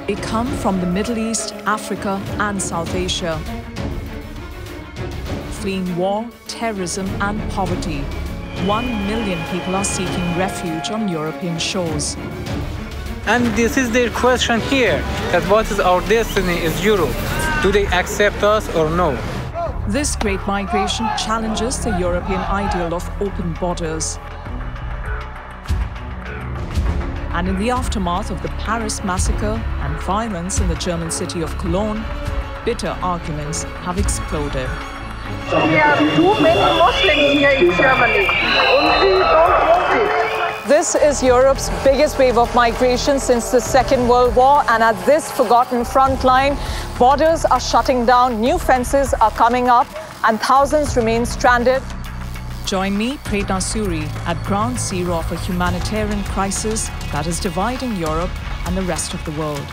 They come from the Middle East, Africa, and South Asia, fleeing war, terrorism, and poverty. 1 million people are seeking refuge on European shores. And this is their question here, that what is our destiny is Europe. Do they accept us or no? This great migration challenges the European ideal of open borders. And in the aftermath of the Paris massacre and violence in the German city of Cologne, bitter arguments have exploded. We have too many Muslims here in Germany, and we don't want it. This is Europe's biggest wave of migration since the Second World War, and at this forgotten front line, borders are shutting down, new fences are coming up, and thousands remain stranded. Join me, Prerna Suri, at ground zero of a humanitarian crisis that is dividing Europe and the rest of the world.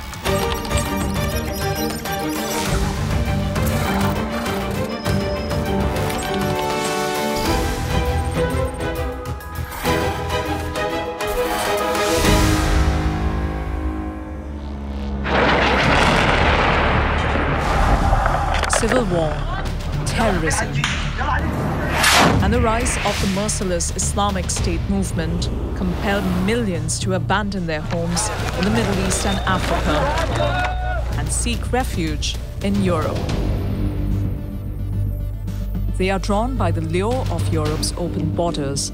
Civil war, terrorism, and the rise of the merciless Islamic State movement compelled millions to abandon their homes in the Middle East and Africa and seek refuge in Europe. They are drawn by the lure of Europe's open borders,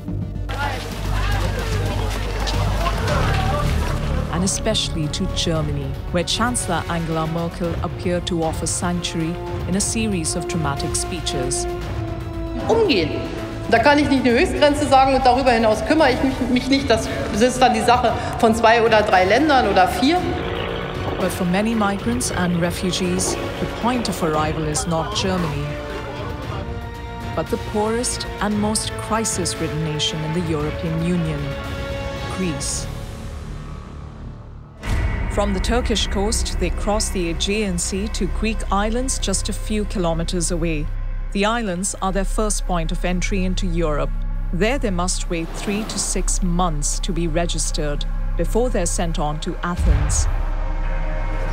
and especially to Germany, where Chancellor Angela Merkel appeared to offer sanctuary in a series of dramatic speeches. Umgehen. Da kann ich nicht eine Höchstgrenze sagen und darüber hinaus kümmere ich mich nicht. Das ist dann die Sache von 2 oder 3 Ländern oder 4. But for many migrants and refugees, the point of arrival is not Germany, but the poorest and most crisis-ridden nation in the European Union, Greece. From the Turkish coast, they cross the Aegean Sea to Greek islands just a few kilometers away. The islands are their first point of entry into Europe. There they must wait 3 to 6 months to be registered before they're sent on to Athens.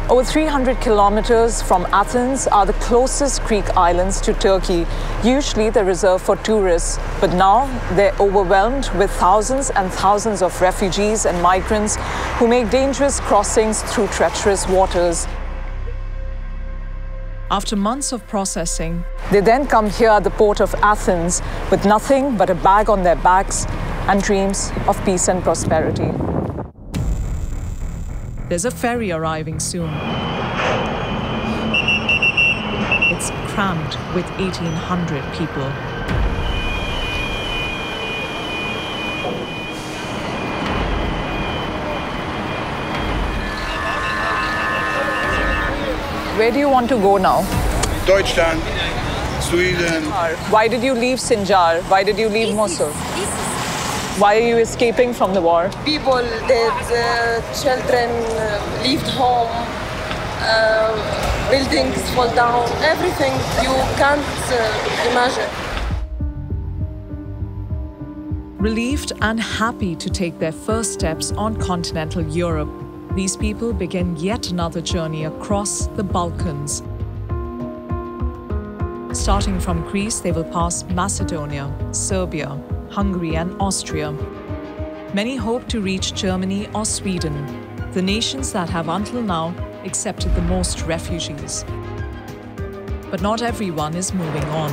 Over 300 kilometers from Athens are the closest Greek islands to Turkey. Usually they're reserved for tourists, but now they're overwhelmed with thousands and thousands of refugees and migrants who make dangerous crossings through treacherous waters. After months of processing, they then come here at the port of Athens with nothing but a bag on their backs and dreams of peace and prosperity. There's a ferry arriving soon. It's crammed with 1,800 people. Where do you want to go now? Deutschland, Sweden. Why did you leave Sinjar? Why did you leave Mosul? Why are you escaping from the war? People, the children left home, buildings fall down, everything you can't imagine. Relieved and happy to take their first steps on continental Europe, these people begin yet another journey across the Balkans. Starting from Greece, they will pass Macedonia, Serbia, Hungary and Austria. Many hope to reach Germany or Sweden, the nations that have until now accepted the most refugees. But not everyone is moving on.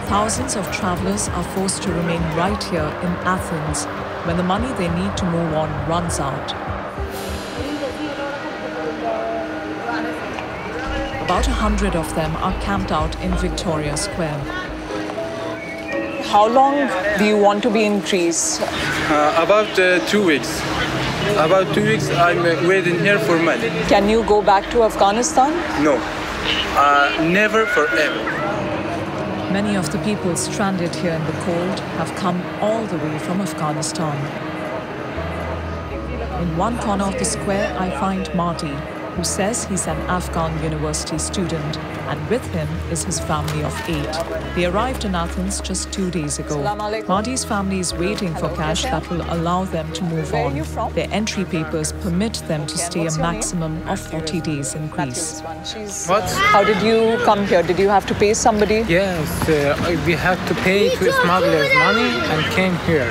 Thousands of travelers are forced to remain right here in Athens when the money they need to move on runs out. About 100 of them are camped out in Victoria Square. How long do you want to be in Greece? About 2 weeks. About 2 weeks I'm waiting here for money. Can you go back to Afghanistan? No, never forever. Many of the people stranded here in the cold have come all the way from Afghanistan. In one corner of the square, I find Marty. who says he's an Afghan university student, and with him is his family of 8. They arrived in Athens just 2 days ago. Mahdi's family is waiting for cash that will allow them to move on. Their entry papers permit them to stay a maximum of 40 days in Greece. What? How did you come here? Did you have to pay somebody? Yes, we had to pay to smugglers money and came here.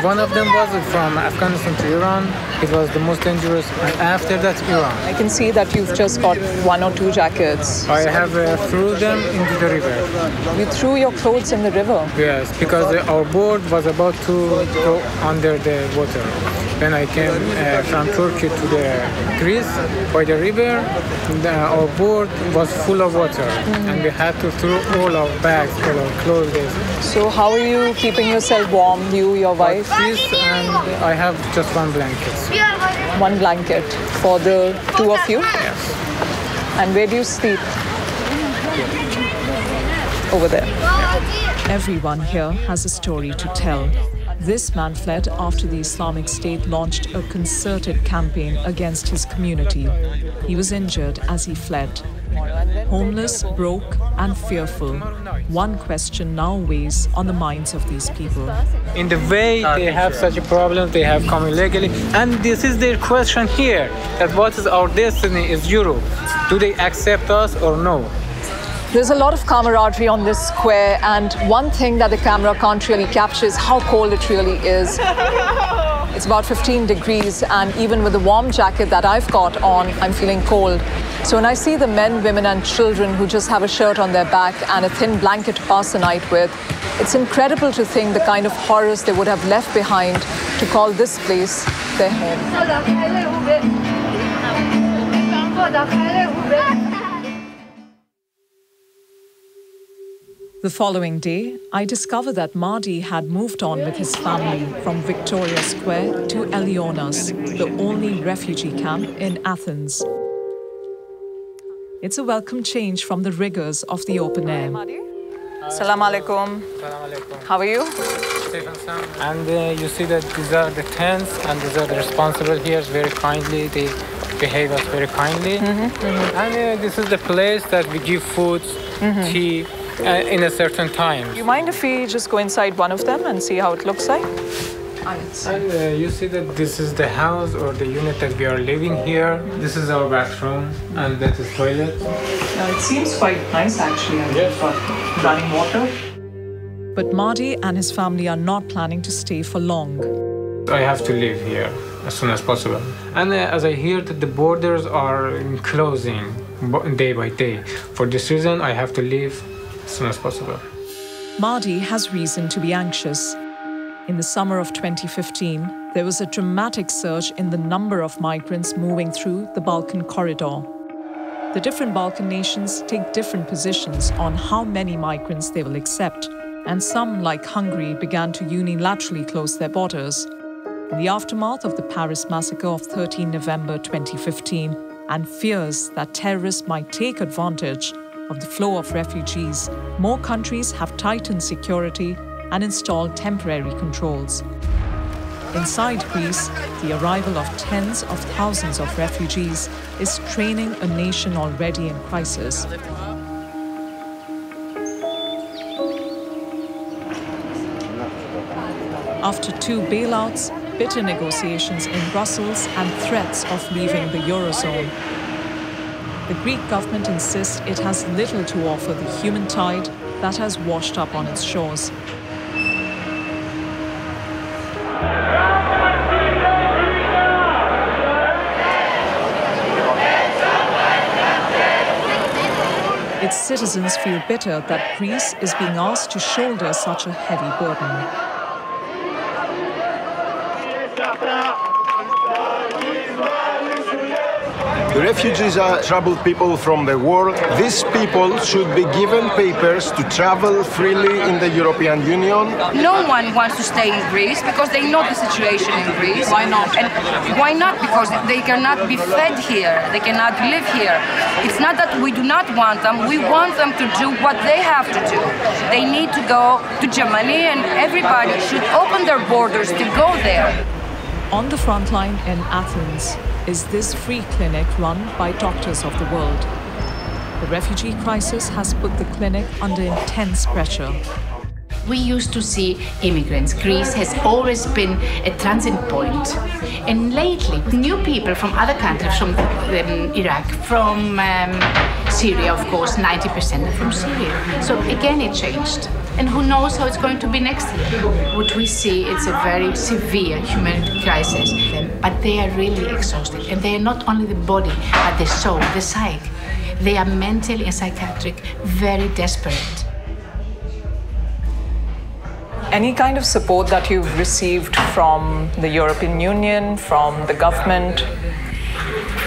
One of them was from Afghanistan to Iran. It was the most dangerous. And after that, Iran. I can see that you've just got 1 or 2 jackets. I have threw them into the river. You threw your clothes in the river? Yes, because our boat was about to go under the water. When I came from Turkey to the Greece by the river, our boat was full of water, and we had to throw all our bags, all our clothes. So how are you keeping yourself warm, you, your wife? This, and I have just 1 blanket. 1 blanket for the 2 of you? Yes. And where do you sleep? Over there. Everyone here has a story to tell. This man fled after the Islamic State launched a concerted campaign against his community. He was injured as he fled. Homeless, broke, and fearful, one question now weighs on the minds of these people. In the way they have such a problem, they have come illegally, and this is their question here, that what is our destiny is Europe. Do they accept us or no? There's a lot of camaraderie on this square, and one thing that the camera can't really capture is how cold it really is. It's about 15 degrees, and even with the warm jacket that I've got on, I'm feeling cold. So when I see the men, women, and children who just have a shirt on their back and a thin blanket to pass the night with, it's incredible to think the kind of horrors they would have left behind to call this place their home. The following day, I discovered that Mahdi had moved on with his family from Victoria Square to Elionas, the only refugee camp in Athens. It's a welcome change from the rigors of the open air. Salam alaikum. How are you? And you see that these are the tents, and these are the responsible here very kindly. They behave us very kindly. And this is the place that we give food, tea, in a certain time. Do you mind if we just go inside one of them and see how it looks like? And you see that this is the house or the unit that we are living here. This is our bathroom, and that is toilet. It seems quite nice actually. You've got running water. But Mahdi and his family are not planning to stay for long. I have to live here as soon as possible. And as I hear that the borders are closing day by day, for this reason I have to leave as soon as possible. Mahdi has reason to be anxious. In the summer of 2015, there was a dramatic surge in the number of migrants moving through the Balkan corridor. The different Balkan nations take different positions on how many migrants they will accept, and some, like Hungary, began to unilaterally close their borders. In the aftermath of the Paris massacre of 13 November 2015, and fears that terrorists might take advantage of the flow of refugees, more countries have tightened security and installed temporary controls. Inside Greece, the arrival of tens of thousands of refugees is straining a nation already in crisis. After 2 bailouts, bitter negotiations in Brussels, and threats of leaving the Eurozone, the Greek government insists it has little to offer the human tide that has washed up on its shores. Its citizens feel bitter that Greece is being asked to shoulder such a heavy burden. The refugees are troubled people from the world. These people should be given papers to travel freely in the European Union. No one wants to stay in Greece because they know the situation in Greece. Why not? And why not? Because they cannot be fed here. They cannot live here. It's not that we do not want them. We want them to do what they have to do. They need to go to Germany, and everybody should open their borders to go there. On the front line in Athens, is this free clinic run by doctors of the world. The refugee crisis has put the clinic under intense pressure. We used to see immigrants. Greece has always been a transit point. And lately, new people from other countries, from Iraq, from Syria, of course, 90% are from Syria. So again, it changed. And who knows how it's going to be next year. What we see, it's a very severe humanitarian crisis. But they are really exhausted. And they are not only the body, but the soul, the psyche. They are mentally and psychiatric, very desperate. Any kind of support that you've received from the European Union, from the government?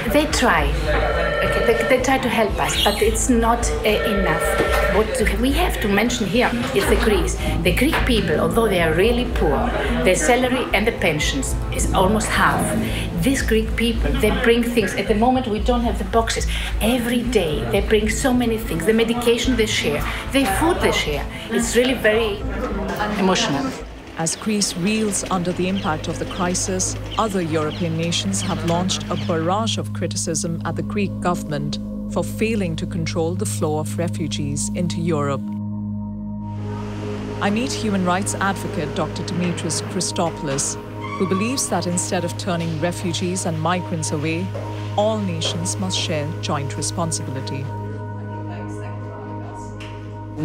They try. Okay, they try to help us, but it's not enough. What we have to mention here is the Greeks. The Greek people, although they are really poor, their salary and the pensions is almost half. These Greek people, they bring things. At the moment, we don't have the boxes. Every day, they bring so many things. The medication they share, the food they share. It's really very emotional. As Greece reels under the impact of the crisis, other European nations have launched a barrage of criticism at the Greek government for failing to control the flow of refugees into Europe. I meet human rights advocate Dr. Dimitris Christopoulos, who believes that instead of turning refugees and migrants away, all nations must share joint responsibility.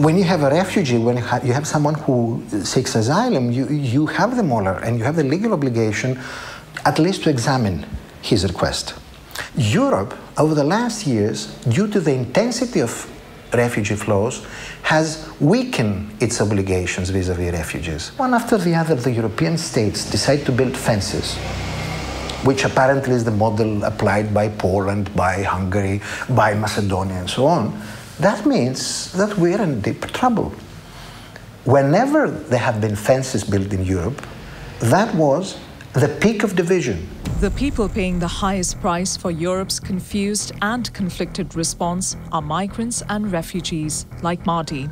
When you have a refugee, when you have someone who seeks asylum, you have the moral and you have the legal obligation at least to examine his request. Europe, over the last years, due to the intensity of refugee flows, has weakened its obligations vis-à-vis refugees. One after the other, the European states decide to build fences, which apparently is the model applied by Poland, by Hungary, by Macedonia, and so on. That means that we're in deep trouble. Whenever there have been fences built in Europe, that was the peak of division. The people paying the highest price for Europe's confused and conflicted response are migrants and refugees, like Marty.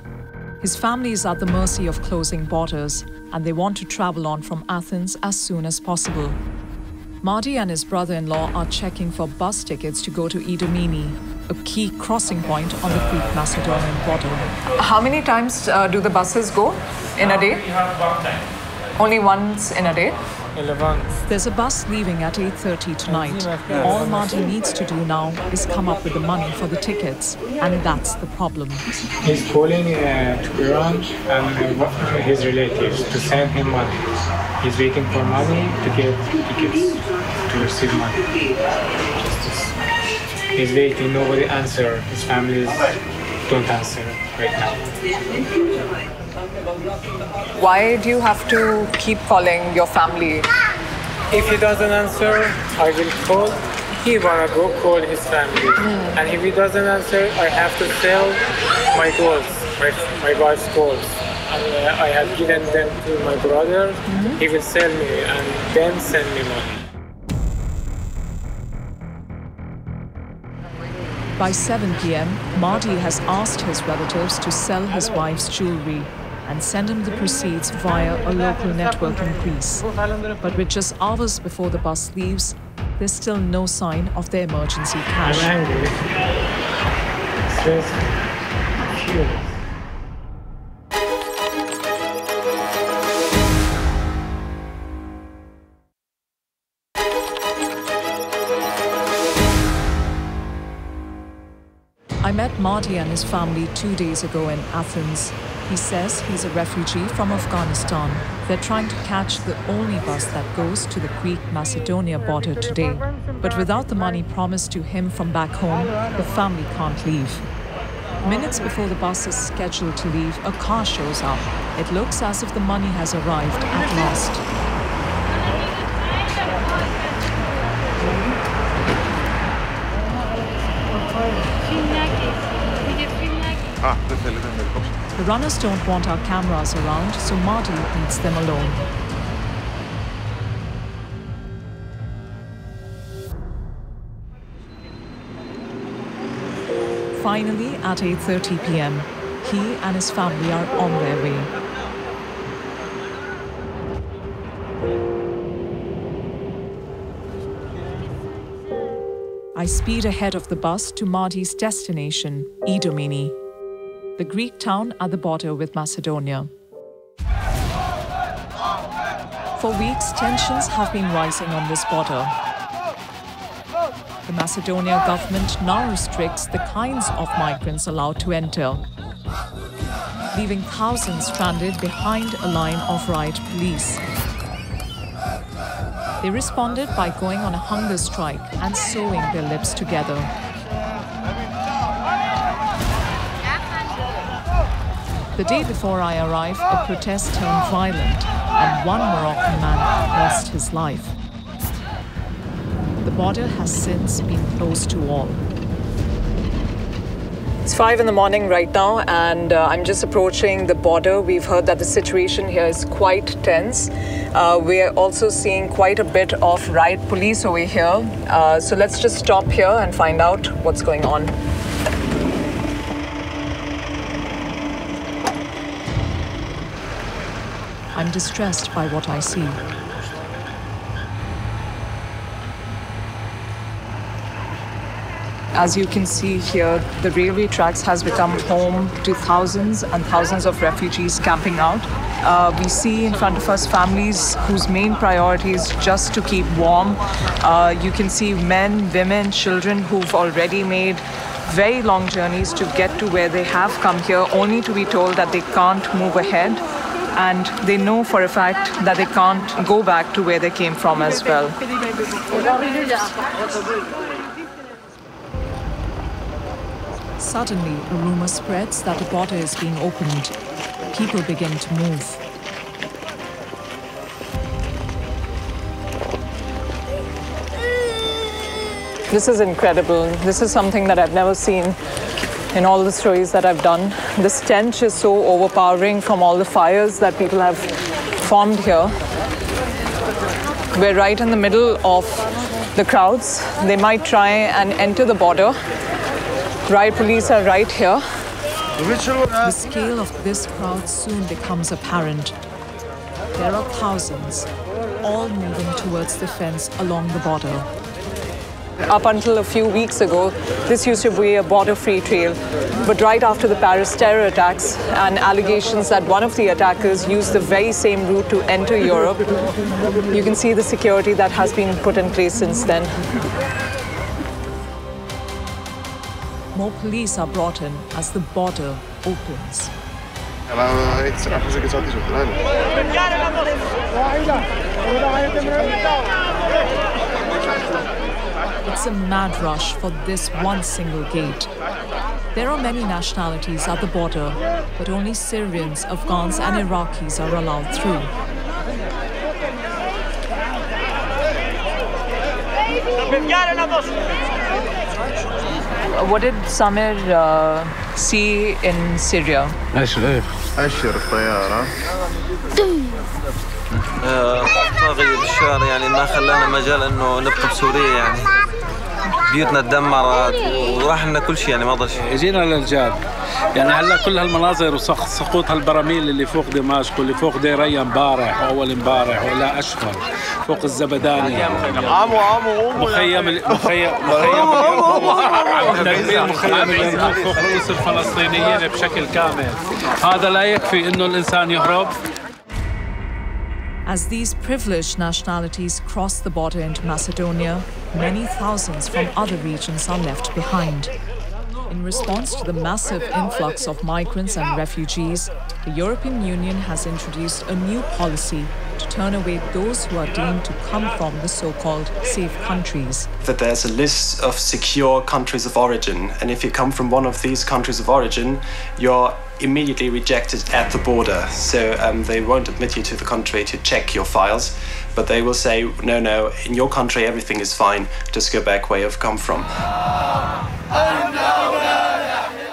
His family is at the mercy of closing borders, and they want to travel on from Athens as soon as possible. Marty and his brother-in-law are checking for bus tickets to go to Idomeni, a key crossing point on the Greek-Macedonian border. How many times do the buses go in a day? Only once in a day? There's a bus leaving at 8:30 tonight. All Marty needs to do now is come up with the money for the tickets, and that's the problem. He's calling to Iran and his relatives to send him money. He's waiting for money to get tickets, to receive money. He's waiting, nobody answers. His families don't answer right now. Why do you have to keep calling your family? If he doesn't answer, I will call. He wanna go call his family. And if he doesn't answer, I have to sell my goals, my wife's goals. And I have given them to my brother. He will sell me and then send me money. By 7 p.m., Marty has asked his relatives to sell his wife's jewelry and send him the proceeds via a local network in Greece. But with just hours before the bus leaves, there's still no sign of the emergency cash. I'm angry. Furious. I met Marty and his family 2 days ago in Athens. He says he's a refugee from Afghanistan. They're trying to catch the only bus that goes to the Greek-Macedonia border today. But without the money promised to him from back home, the family can't leave. Minutes before the bus is scheduled to leave, a car shows up. It looks as if the money has arrived at last. The runners don't want our cameras around, so Marty meets them alone. Finally, at 8:30 p.m., he and his family are on their way. I speed ahead of the bus to Marty's destination, Idomeni, the Greek town at the border with Macedonia. For weeks, tensions have been rising on this border. The Macedonia government now restricts the kinds of migrants allowed to enter, leaving thousands stranded behind a line of riot police. They responded by going on a hunger strike and sewing their lips together. The day before I arrived, a protest turned violent and one Moroccan man lost his life. The border has since been closed to all. It's 5 in the morning right now, and I'm just approaching the border. We've heard that the situation here is quite tense. We're also seeing quite a bit of riot police over here. So let's just stop here and find out what's going on. I'm distressed by what I see. As you can see here, the railway tracks has become home to thousands and thousands of refugees camping out. We see in front of us families whose main priority is just to keep warm. You can see men, women, children who've already made very long journeys to get to where they have come here, only to be told that they can't move ahead. And they know for a fact that they can't go back to where they came from as well. Suddenly, a rumor spreads that the border is being opened. People begin to move. This is incredible. This is something that I've never seen in all the stories that I've done. The stench is so overpowering from all the fires that people have formed here. We're right in the middle of the crowds. They might try and enter the border. Riot police are right here. The scale of this crowd soon becomes apparent. There are thousands, all moving towards the fence along the border. Up until a few weeks ago, this used to be a border-free trail. But right after the Paris terror attacks and allegations that one of the attackers used the very same route to enter Europe, you can see the security that has been put in place since then. More police are brought in as the border opens. It's a mad rush for this one single gate. There are many nationalities at the border, but only Syrians, Afghans, and Iraqis are allowed through. What did Samir see in Syria? أشر الطيارة طاغية بالشارع يعني ما خلانا مجال إنه نبقى بسوريا يعني بيوتنا تدمرت وراح لنا كل شيء يعني ما ضل شيء. جينا للجاد يعني هلا كل هالمناظر وسقوط هالبراميل اللي فوق دمشق واللي فوق ديريا امبارح واول امبارح ولا اشهر فوق الزبداني مخيم اليرموك فوق رؤوس الفلسطينيين بشكل كامل. هذا لا يكفي انه الانسان يهرب. As these privileged nationalities cross the border into Macedonia, many thousands from other regions are left behind. In response to the massive influx of migrants and refugees, the European Union has introduced a new policy to turn away those who are deemed to come from the so-called safe countries. That there's a list of secure countries of origin, and if you come from one of these countries of origin, you're immediately rejected at the border. So they won't admit you to the country to check your files, but they will say, no, in your country everything is fine, just go back where you've come from.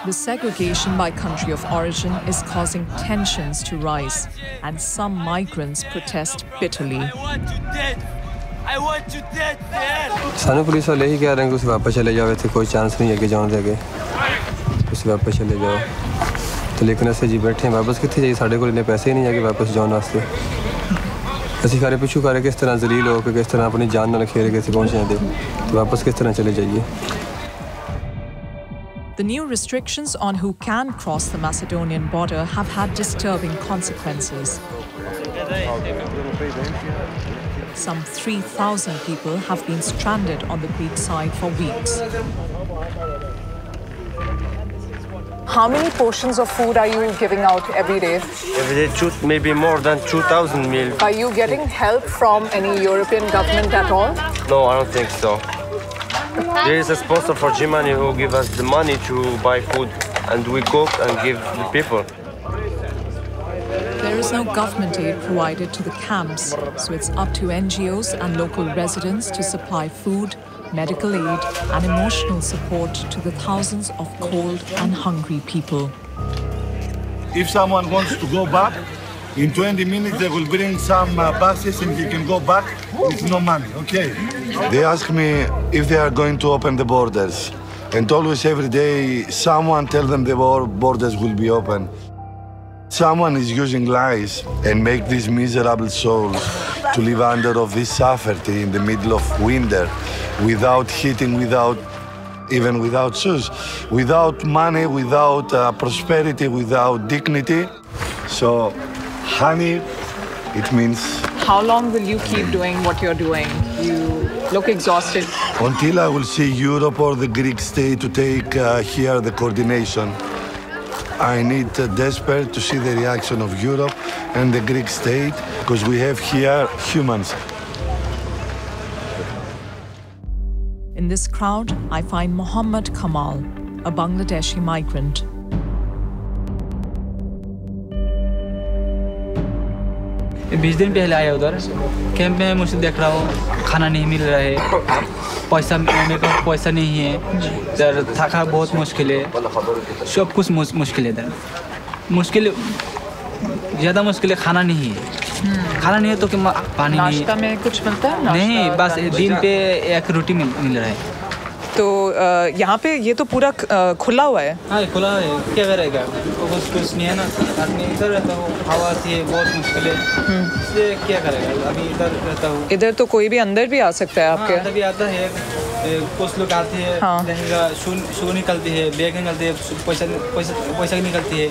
The segregation by country of origin is causing tensions to rise, and some migrants protest bitterly. सानू police वाले ही कह रहे हैं कि उसे वापस चले जाओ, ऐसे कोई चांस नहीं है कि जाने देंगे, उसे वापस चले जाओ। तो लेकिन ऐसे जी बैठे हैं वापस कितने जाइए, साढ़े को इतने पैसे ही नहीं है कि वापस जाओ नास्ते। ਅਸੀਂ ਘਰੇ ਪਿੱਛੂ ਕਰੇ ਕਿਸ ਤਰ੍ਹਾਂ ਜ਼ਲੀਲ ਹੋ ਕੇ ਕਿਸ ਤਰ੍ਹਾਂ ਆਪਣੀ ਜਾਨ ਨਾਲ ਖੇਰੇ ਕੇ ਪਹੁੰਚ ਜਾਂਦੇ ਤੇ ਵਾਪਸ ਕਿਸ ਤਰ੍ਹਾਂ ਚਲੇ ਜਾਈਏ The new restrictions on who can cross the Macedonian border have had disturbing consequences. Some 3,000 people have been stranded on the Greek side for weeks. How many portions of food are you giving out every day? Every day, maybe more than 2,000 meals. Are you getting help from any European government at all? No, I don't think so. There is a sponsor for Germany who gives us the money to buy food, and we cook and give the people. There is no government aid provided to the camps, so it's up to NGOs and local residents to supply food, medical aid and emotional support to the thousands of cold and hungry people. If someone wants to go back, in 20 minutes they will bring some buses and he can go back with no money, okay? They ask me if they are going to open the borders. And always every day someone tells them the borders will be open. Someone is using lies and make these miserable souls to live under of this sufferty in the middle of winter, without heating, without shoes, without money, without prosperity, without dignity. So, honey, it means... How long will you keep doing what you're doing? You look exhausted. Until I will see Europe or the Greek state to take here the coordination. I need desperate to see the reaction of Europe and the Greek state, because we have here humans. In this crowd, I find Mohammed Kamal, a Bangladeshi migrant. 20 दिन पहले आया उधर camp में मुझे देख रहा हूँ खाना नहीं मिल रहा है पैसा मेरे पास पैसा नहीं है इधर थका बहुत मुश्किल है सब कुछ मुश्किल है इधर मुश्किल ज़्यादा मुश्किल है खाना नहीं है खाना नहीं है तो कि पानी नहीं नाश्ता में कुछ मिलता है नहीं बस दिन पे एक रोटी मिल रहा है तो यहाँ पे ये तो पूरा खुला हुआ है हाँ खुला है क्या करेगा कुछ नहीं है ना आदमी इधर रहता हूँ हवा थी बहुत मुश्किल है इसलिए क्या करेगा अभी इधर रहता हूँ इधर तो कोई भी अंदर भी आ सकता है आपके अंदर भी आता है कुछ लोग आते हैं लहंगा शू निकलती है बैग निकलती है पैसा निकलती है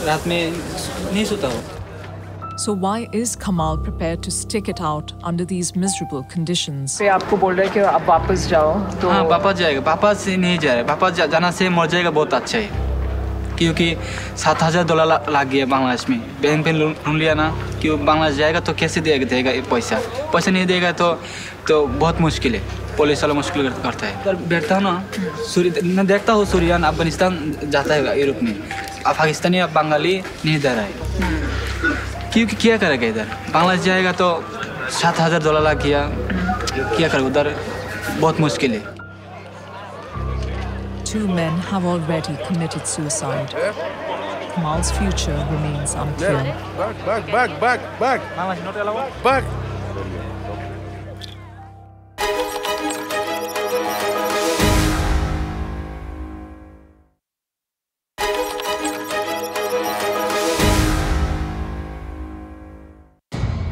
रात में नहीं सोता हूँ So why is Kamal prepared to stick it out under these miserable conditions? ये आपको बोल रहे हैं कि आप वापस जाओ तो हाँ वापस जाएगा वापस नहीं जा रहा वापस जाना से मर जाएगा बहुत अच्छा है क्योंकि $7,000 लग गया बांग्लादेश में बैंक पे लोन लिया ना कि बांग्लादेश जाएगा तो कैसे देगा पैसा नहीं देगा तो बहुत मुश्किल है पुलिस वाला मुश्किल करता है बैठता हूँ ना मैं देखता हूँ सूर्यान अफगानिस्तान जाता है यूरोप में पाकिस्तानी अब बंगाली नहीं दे रहा है क्योंकि क्या करेगा इधर बांग्लादेश जाएगा तो $7,000 लग गया क्या करेगा उधर बहुत मुश्किल है 2 men have already committed suicide. Kamal's future remains unclear. Back.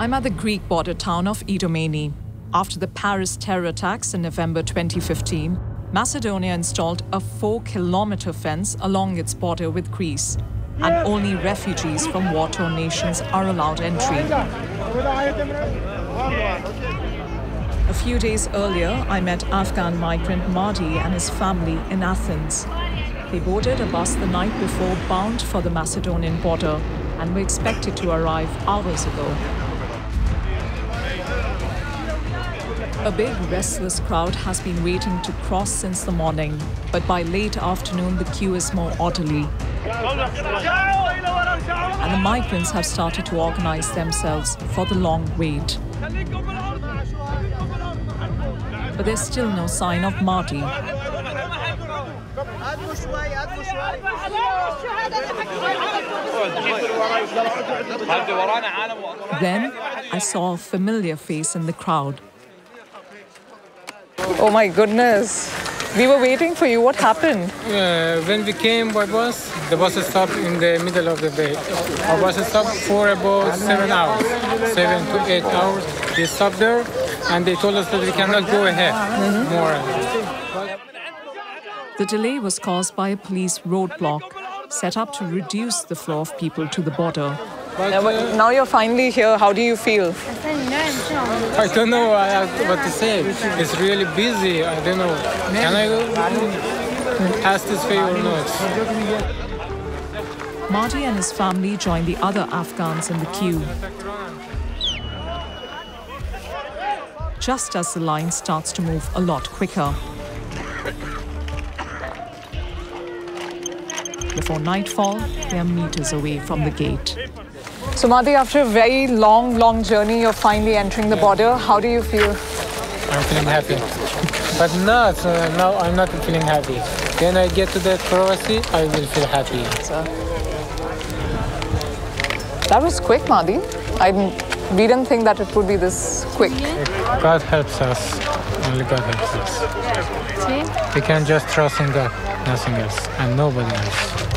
I'm at the Greek border town of Idomeni. After the Paris terror attacks in November 2015, Macedonia installed a 4-kilometer fence along its border with Greece, and only refugees from war-torn nations are allowed entry. A few days earlier, I met Afghan migrant Mahdi and his family in Athens. They boarded a bus the night before bound for the Macedonian border and were expected to arrive hours ago. A big restless crowd has been waiting to cross since the morning, but by late afternoon the queue is more orderly. And the migrants have started to organize themselves for the long wait. But there's still no sign of Mahdi. Then I saw a familiar face in the crowd. Oh my goodness. We were waiting for you. What happened? When we came by bus, the bus stopped in the middle of the day. Our bus stopped for about 7 hours, 7 to 8 hours. They stopped there and they told us that we cannot go ahead more. The delay was caused by a police roadblock set up to reduce the flow of people to the border. Now you're finally here. How do you feel? I don't know what to say. It's really busy. I don't know. Can I pass this way or not? Mahdi and his family join the other Afghans in the queue. Just as the line starts to move a lot quicker. Before nightfall, they are meters away from the gate. So Mahdi, after a very long journey, you're finally entering the border. How do you feel? I'm feeling happy. But now I'm not feeling happy. When I get to the Croatia, I will feel happy. That was quick, Mahdi. We didn't think that it would be this quick. God helps us. Only God helps us. We can just trust in God, nothing else, and nobody else.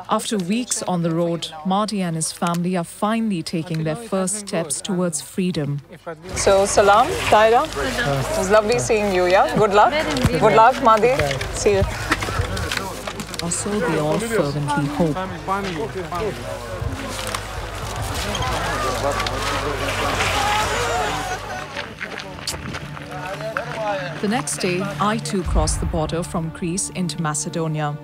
After weeks on the road, Mahdi and his family are finally taking their first steps towards freedom. So, salam, Taira. It was lovely seeing you, yeah? Good luck. Good luck, Mahdi. See you. Or so they all fervently hope. The next day, I too crossed the border from Greece into Macedonia.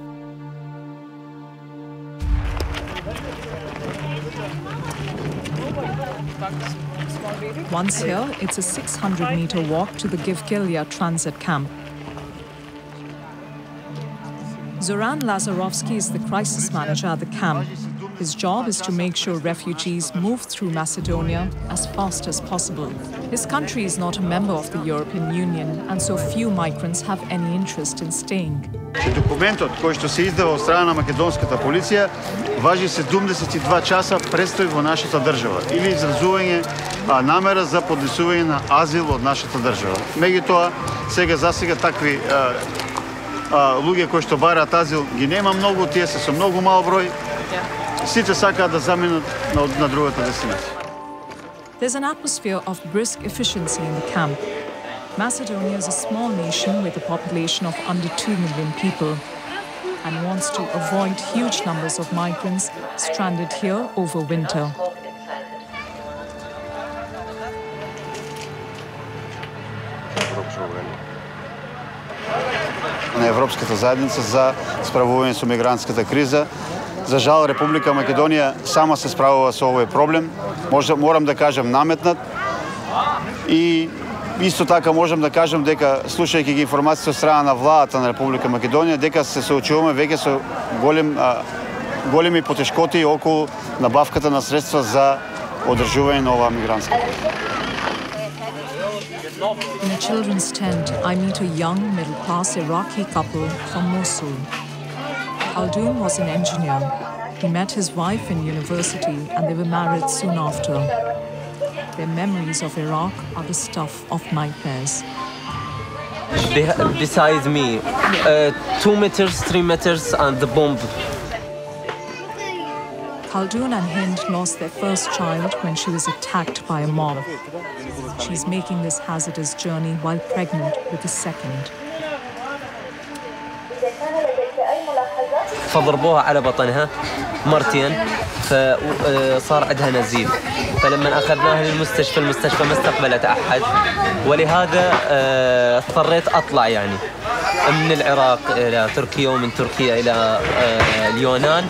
Once here, it's a 600-meter walk to the Givgilia transit camp. Zoran Lazarovsky is the crisis manager at the camp. His job is to make sure refugees move through Macedonia as fast as possible. His country is not a member of the European Union, and so few migrants have any interest in staying. Документот кој што се издава од страна на македонската полиција важи 72 часа престој во нашата држава или изразување намера за поднесување на азил од нашата држава. Меѓутоа, засега такви луѓе кои што бараат азил ги нема многу, тие се со многу мал број. Сите сакаат да заминат на другата дестинација. There's an atmosphere of brisk efficiency in the camp. Macedonia is a small nation with a population of under 2 million people and wants to avoid huge numbers of migrants stranded here over winter. На Европската заедница за справување со мигрантската криза. За жал, Република Македонија сама се справува со овој проблем. Морам да кажам наметнат. И исто така можам да кажам дека, слушајќи ги информациите од страна на владата на Република Македонија, дека се соочуваме веќе со големи потешкоти околу набавката на средства за одржување на оваа мигрантска криза. In a children's tent, I meet a young, middle-class Iraqi couple from Mosul. Khaldun was an engineer. He met his wife in university and they were married soon after. Their memories of Iraq are the stuff of nightmares. Beside me, 2 meters, 3 meters, and the bomb. Khaldun and Hind lost their first child when she was attacked by a mob. She's making this hazardous journey while pregnant with a second. فضربوها على بطنها مرتين فصار عندها نزيف فلما أخذناها للمستشفى المستشفى ما استقبلت أحد ولهذا اضطريت أطلع يعني من العراق إلى تركيا ومن تركيا إلى اليونان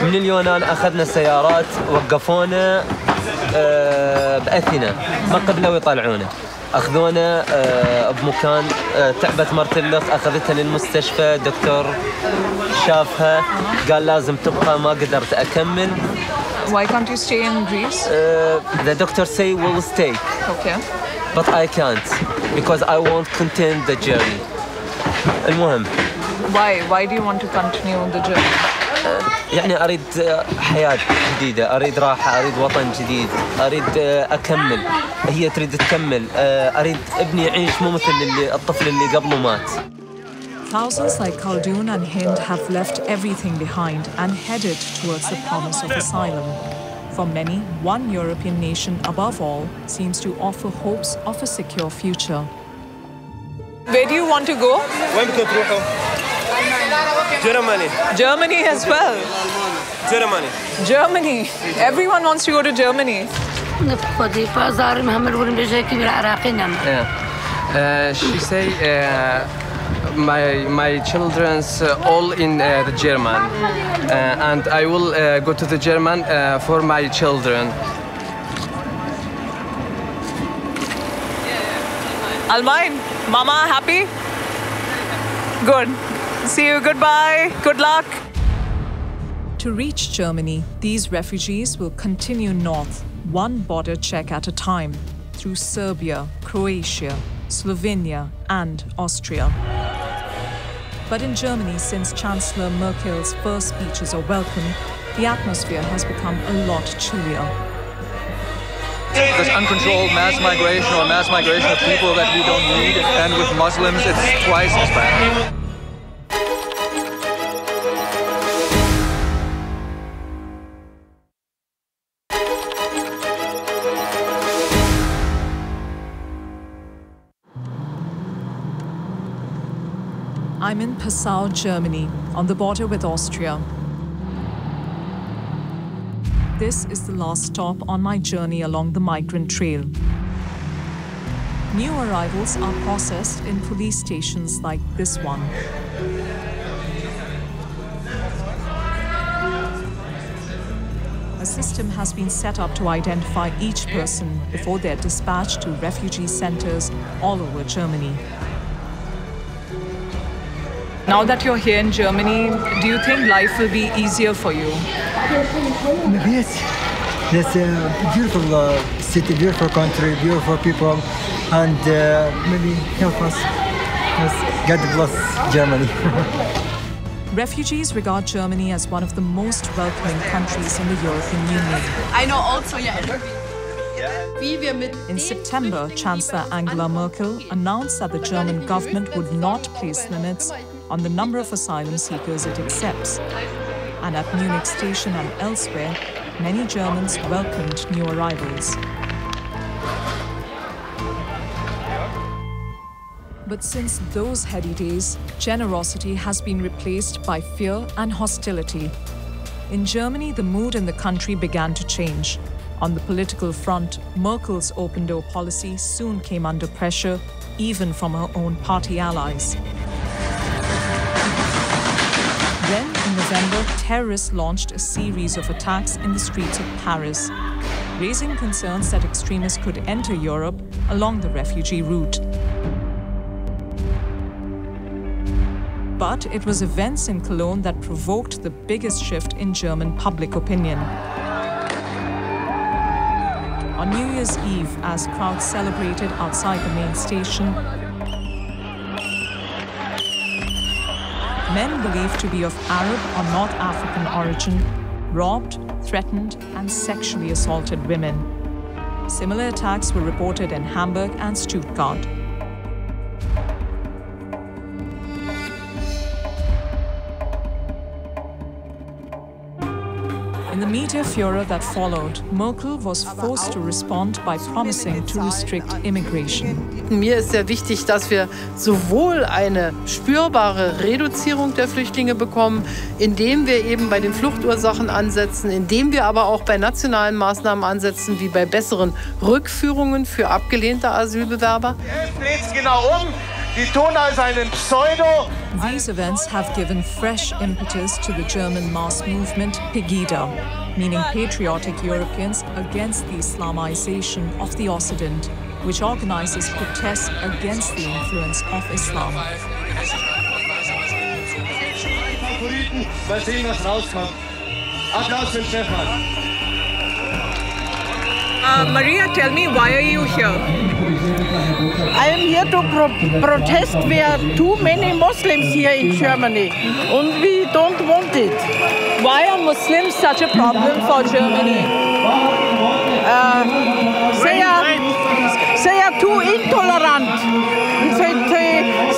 من اليونان أخذنا سيارات وقفونا بأثينا ما قبلوا يطلعونا أخذونا بمكان تعبت مرت الأخ أخذتها للمستشفى دكتور شافها قال لازم تبقى ما قدرت أكمل. Why can't you stay in Greece? The doctor say we'll stay. Okay. But I can't because I won't continue the journey. المهم. Why do you want to continue the journey? يعني أريد حياة جديدة، أريد راحة، أريد وطن جديد، أريد أكمل. هي تريد تكمل، أريد ابني يعيش مو مثل الطفل اللي قبله مات. Thousands like Khaldoon and Hind have left everything behind and headed towards the promise of asylum. For many, one European nation above all seems to offer hopes of a secure future. Where do you want to go? Germany. Germany as well. Germany. Germany. Everyone wants to go to Germany. She say my children's all in the German, and I will go to the German for my children. Almain, Mama, happy? Good. See you. Goodbye. Good luck. To reach Germany, these refugees will continue north, one border check at a time, through Serbia, Croatia, Slovenia, and Austria. But in Germany, since Chancellor Merkel's first speeches are welcome, the atmosphere has become a lot chillier. This uncontrolled mass migration or mass migration of people that we don't need, and with Muslims, it's twice as bad. I'm in Passau, Germany, on the border with Austria. This is the last stop on my journey along the migrant trail. New arrivals are processed in police stations like this one. A system has been set up to identify each person before they're dispatched to refugee centers all over Germany. Now that you're here in Germany, do you think life will be easier for you? Yes, it's a beautiful city, beautiful country, beautiful people, and maybe help us. Yes, God bless Germany. Refugees regard Germany as one of the most welcoming countries in the European Union. I know also, In September, Chancellor Angela Merkel announced that the German government would not place limits on the number of asylum seekers it accepts. And at Munich station and elsewhere, many Germans welcomed new arrivals. But since those heady days, generosity has been replaced by fear and hostility. In Germany, the mood in the country began to change. On the political front, Merkel's open-door policy soon came under pressure, even from her own party allies. Then, in November, terrorists launched a series of attacks in the streets of Paris, raising concerns that extremists could enter Europe along the refugee route. But it was events in Cologne that provoked the biggest shift in German public opinion. On New Year's Eve, as crowds celebrated outside the main station, men believed to be of Arab or North African origin robbed, threatened, and sexually assaulted women. Similar attacks were reported in Hamburg and Stuttgart. In the media furor that followed, Merkel was forced to respond by promising to restrict immigration. Mir ist sehr wichtig, dass wir sowohl eine spürbare Reduzierung der Flüchtlinge bekommen, indem wir eben bei den Fluchtursachen ansetzen, indem wir aber auch bei nationalen Maßnahmen ansetzen, wie bei besseren Rückführungen für abgelehnte Asylbewerber. Dreht es genau um. Die tun als einen Pseudo. These events have given fresh impetus to the German mass movement Pegida, meaning Patriotic Europeans Against the Islamization of the Occident, which organizes protests against the influence of Islam. Mal sehen, was rauskommt. Applaus für Stefan. Maria, tell me, why are you here? I am here to protest. There are too many Muslims here in Germany, and we don't want it. Why are Muslims such a problem for Germany? They are too intolerant.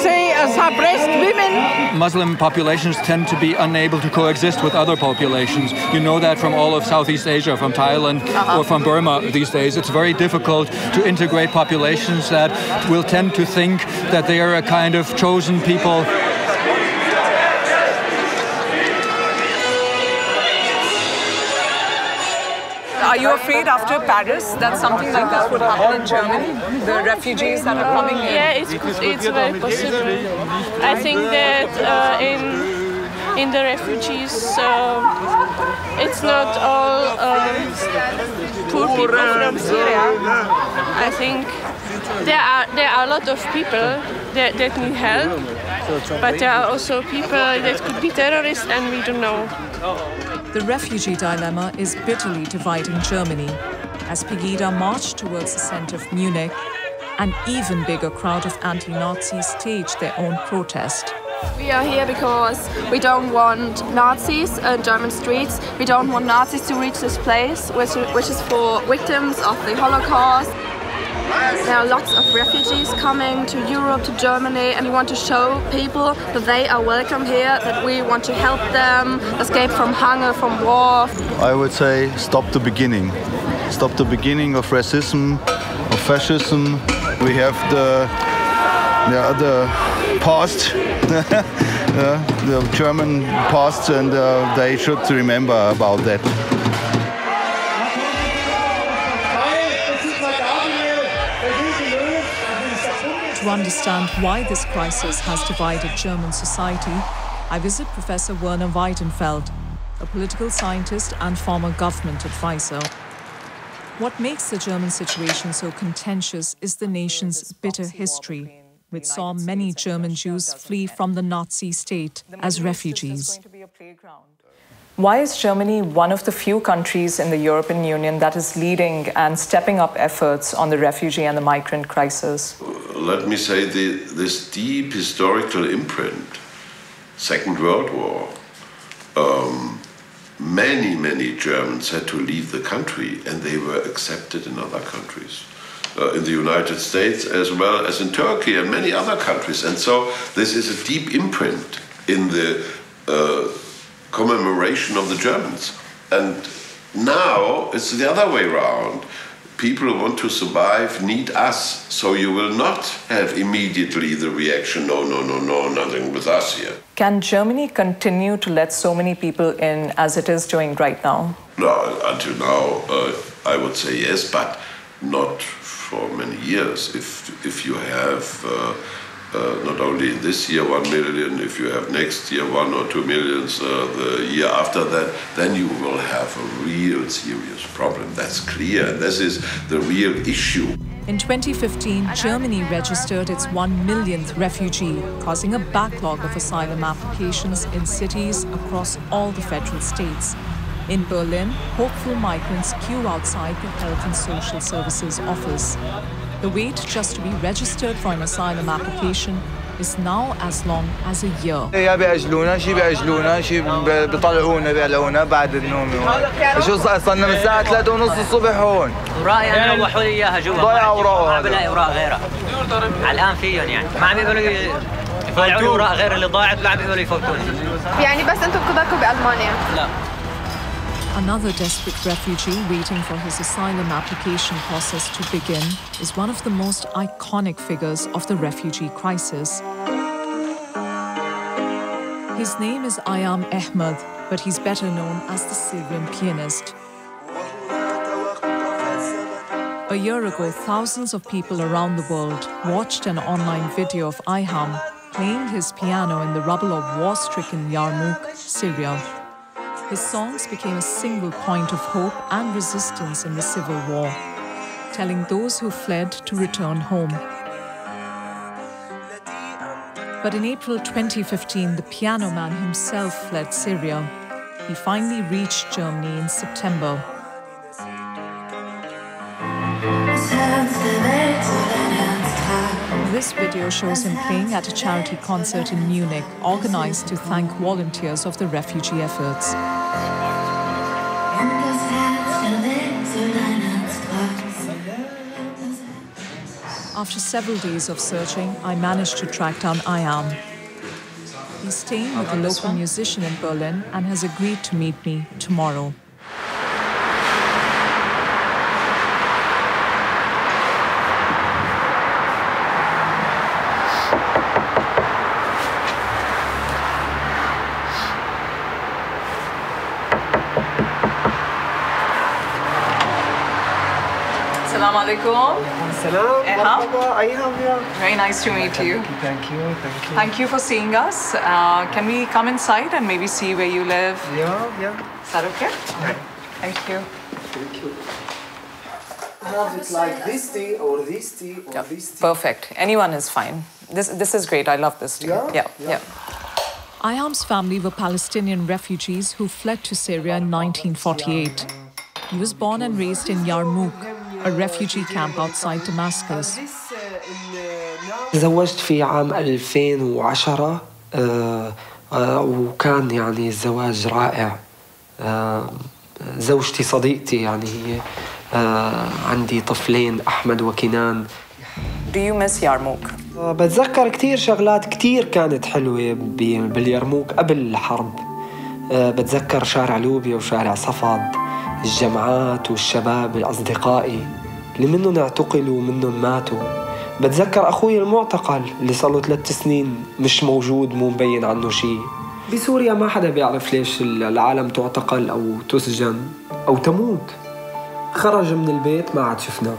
They suppress women. Muslim populations tend to be unable to coexist with other populations. You know that from all of Southeast Asia, from Thailand or from Burma these days. It's very difficult to integrate populations that will tend to think that they are a kind of chosen people. Are you afraid after Paris that something like this would happen in Germany? The refugees that are coming in? Yeah, it's very possible. I think that in the refugees, it's not all poor people from Syria. I think there are a lot of people that need help, but there are also people that could be terrorists and we don't know. The refugee dilemma is bitterly dividing Germany. As Pegida marched towards the centre of Munich, an even bigger crowd of anti-Nazis staged their own protest. We are here because we don't want Nazis in German streets. We don't want Nazis to reach this place, which is for victims of the Holocaust. There are lots of refugees coming to Europe, to Germany, and we want to show people that they are welcome here, that we want to help them escape from hunger, from war. I would say stop the beginning. Stop the beginning of racism, of fascism. We have the past, the German past, and they should remember about that. To understand why this crisis has divided German society, I visit Professor Werner Weidenfeld, a political scientist and former government advisor. What makes the German situation so contentious is the nation's bitter history, which saw many German Jews flee from the Nazi state as refugees. Why is Germany one of the few countries in the European Union that is leading and stepping up efforts on the refugee and the migrant crisis? Let me say this deep historical imprint, Second World War, many Germans had to leave the country and they were accepted in other countries. In the United States as well as in Turkey and many other countries. And so this is a deep imprint in the commemoration of the Germans. And now it's the other way around. People who want to survive need us, so you will not have immediately the reaction, no, nothing with us here. Can Germany continue to let so many people in as it is doing right now? No, until now, I would say yes, but not for many years. If you have not only this year 1 million, if you have next year 1 or 2 million, the year after that, then you will have a real serious problem. That's clear, and this is the real issue. In 2015, Germany registered its 1 millionth refugee, causing a backlog of asylum applications in cities across all the federal states. In Berlin, hopeful migrants queue outside the Health and Social Services office. The wait just to be registered for an asylum application is now as long as a year. بيأجلونا شي بيطلعونا بعد النوم. شو صلنا من الساعة 3:30 الصبح هون. أوراقي روحوا لي إياها جوا. ضايع أوراق. ما بلاقي أوراق غيرها. الآن فيهم يعني. ما عم يقولوا يطلعوا لي أوراق غير اللي ضاعت ولا عم يقولوا يفوتوني. يعني بس أنتم بتضلكوا بألمانيا؟ لا. Another desperate refugee waiting for his asylum application process to begin is one of the most iconic figures of the refugee crisis. His name is Ayam Ahmed, but he's better known as the Syrian pianist. A year ago, thousands of people around the world watched an online video of Ayam playing his piano in the rubble of war-stricken Yarmouk, Syria. His songs became a single point of hope and resistance in the civil war, telling those who fled to return home. But in April 2015, the piano man himself fled Syria. He finally reached Germany in September. This video shows him playing at a charity concert in Munich, organized to thank volunteers of the refugee efforts. After several days of searching, I managed to track down Ayam. He's staying with a local musician in Berlin and has agreed to meet me tomorrow. Assalamu alaikum. Salam. Very nice to meet you. Thank you. Thank you for seeing us. Can we come inside and maybe see where you live? Yeah. Is that okay? Yeah. Thank you. Have it like this tea or this tea or this tea. Perfect. Anyone is fine. This is great. I love this tea. Yeah. Ayam's family were Palestinian refugees who fled to Syria in 1948. He was born and raised in Yarmouk, a refugee camp outside Damascus. تزوجت في عام 2010 وكان يعني الزواج رائع. زوجتي صديقتي يعني هي عندي طفلين أحمد وكنان. Do you miss Yarmouk? بتذكر كتير شغلات كتير كانت حلوة باليرموك قبل الحرب. بتذكر شارع لوبيا وشارع صفد، الجامعات والشباب الأصدقائي اللي منهم اعتقلوا ومنهم ماتوا. بتذكر أخوي المعتقل اللي صار له 3 سنين مش موجود، مو مبين عنه شيء. بسوريا ما حدا بيعرف ليش العالم تعتقل أو تسجن أو تموت. خرج من البيت ما عاد شفناه.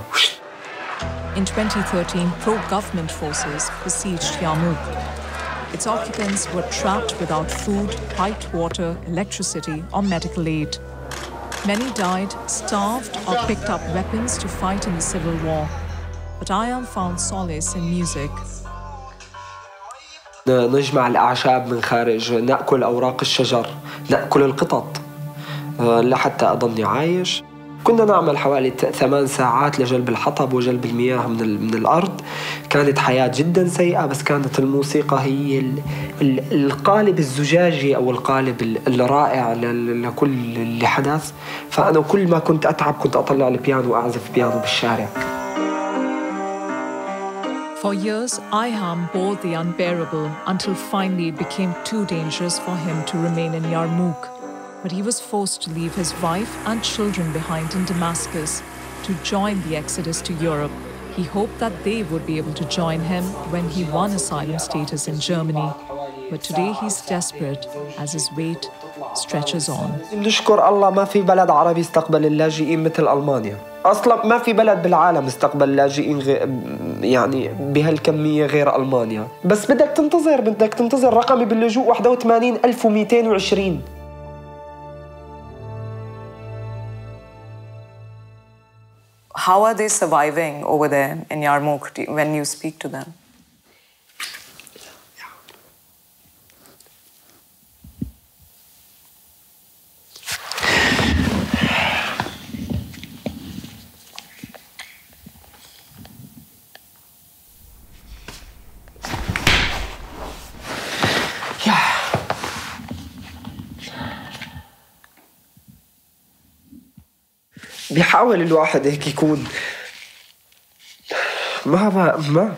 In 2013, pro-government forces besieged Yarmouk. Its occupants were trapped without food, piped water, electricity, or medical aid. Many died, starved, or picked up weapons to fight in the civil war. But Ayam found solace in music. نجمع الأعشاب من خارج، نأكل أوراق الشجر، نأكل القطط لحتى أضلني عايش. كنا نعمل حوالي 8 ساعات لجلب الحطب وجلب المياه من الأرض. كانت حياة جدا سيئة، بس كانت الموسيقى هي القالب الزجاجي أو القالب الرائع لكل اللي حدث. فأنا كل ما كنت أتعب كنت أطلع البيانو وأعزف بيانو بالشارع. For years, Ayam bore the unbearable until finally it became too dangerous for him to remain in Yarmouk. But he was forced to leave his wife and children behind in Damascus to join the exodus to Europe. He hoped that they would be able to join him when he won asylum status in Germany. But today he's desperate as his wait stretches on. نشكر الله ما في بلد عربي استقبل اللاجئين مثل ألمانيا. أصلاً ما في بلد بالعالم استقبل اللاجئين يعني بهالكمية غير ألمانيا. بس بدك تنتظر رقمي باللجوء 81,220. How are they surviving over there in Yarmouk when you speak to them? بيحاول الواحد هيك يكون ما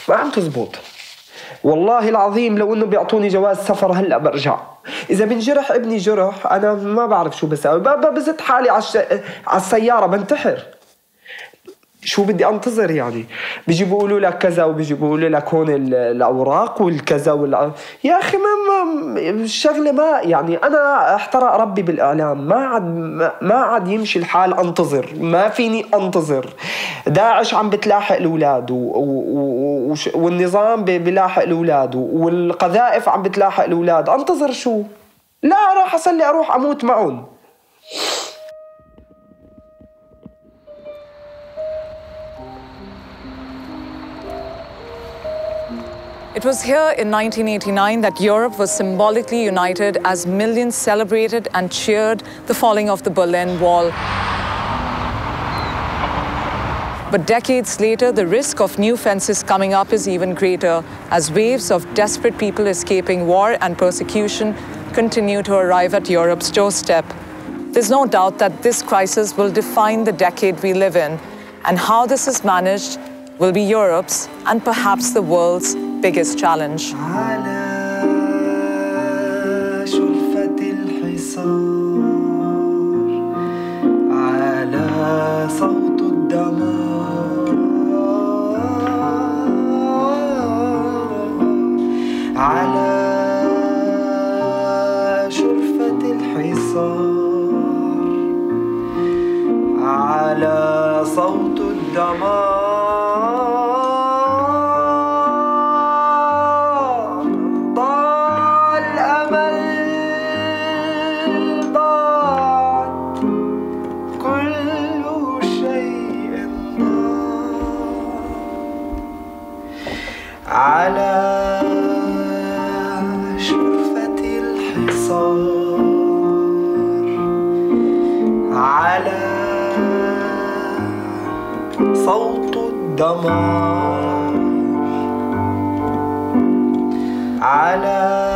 عم تزبط. والله العظيم لو انه بيعطوني جواز سفر هلا برجع. اذا بنجرح ابني جرح انا ما بعرف شو بسوي، بزت حالي على السياره بنتحر. شو بدي انتظر يعني؟ بيجي بيقولوا لك كذا وبيجي بيقولوا لك هون الاوراق والكذا يا اخي ما الشغله ما يعني. انا احترق ربي بالاعلام، ما عاد يمشي الحال انتظر، ما فيني انتظر. داعش عم بتلاحق الاولاد والنظام بيلاحق الاولاد والقذائف عم بتلاحق الاولاد، انتظر شو؟ لا راح اصلي اروح اموت معهم. It was here in 1989 that Europe was symbolically united as millions celebrated and cheered the falling of the Berlin Wall. But decades later, the risk of new fences coming up is even greater as waves of desperate people escaping war and persecution continue to arrive at Europe's doorstep. There's no doubt that this crisis will define the decade we live in, and how this is managed will be Europe's and perhaps the world's biggest challenge. على صوت الدمار ضاع الأمل ضاعت كل شيء ضاع على شرفة الحصار على صوت الدمار على